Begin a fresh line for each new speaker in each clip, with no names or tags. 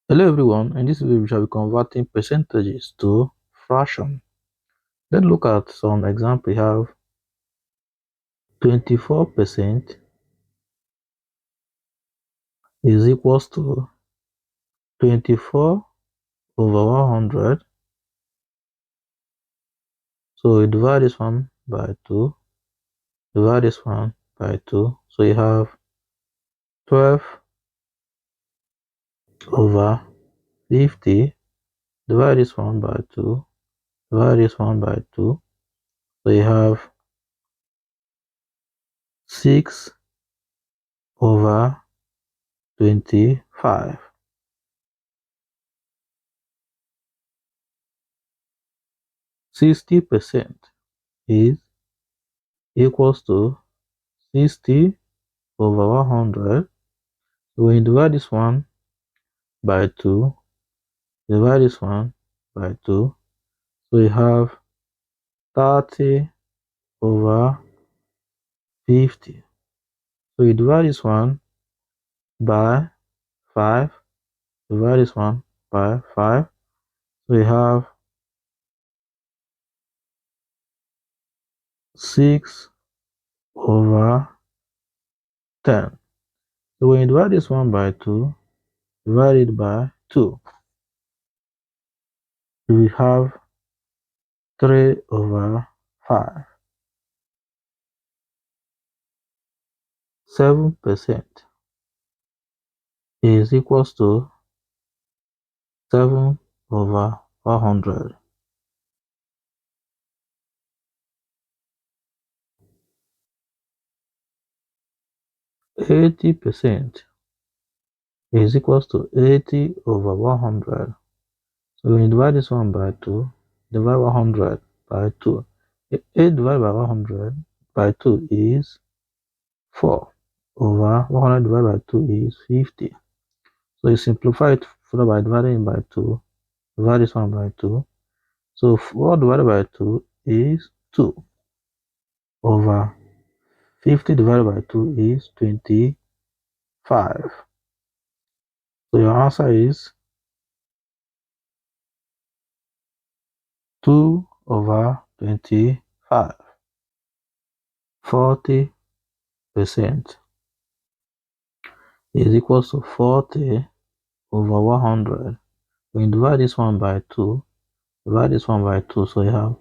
Hello everyone, in this video we shall be converting percentages to fraction. Let's look at some example. We have 24% is equals to 24 over 100. So we divide this one by 2, divide this one by 2. So you have 12 over 50, divide this one by 2, divide this one by 2. So you have 6 over 25. 60% is equals to 60 over 100. So when you divide this one by 2, divide this one by 2. So you have 30 over 50. So you divide this one by 5, divide this one by 5. So you have 6 over 10. So when you divide this one by 2, divide it by 2. We have 3 over 5. 7% is equals to 7 over 100. 80% is equals to 80 over 100. So when you divide this one by 2, divide 100 by 2. 8 divided by 100 by 2 is 4 over 100 divided by 2 is 50. So you simplify it further by dividing it by 2, divide this one by 2. So 4 divided by 2 is 2 over 50 divided by 2 is 25. So your answer is 2 over 25. 40% is equals to 40 over 100. When you divide this one by 2, divide this one by 2, so you have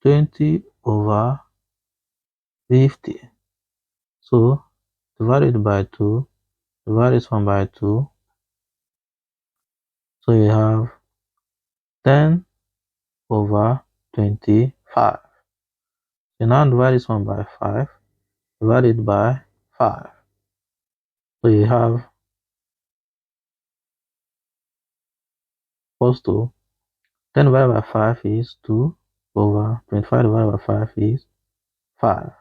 20 over 50. So divide it by 2, divide this one by 2, so you have 10 over 25. You now divide this one by 5, divide it by 5. So you have equals to 10 divided by 5 is 2 over 25 divided by 5 is 5.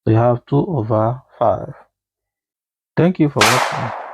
So you have 2 over 5. Thank you for watching.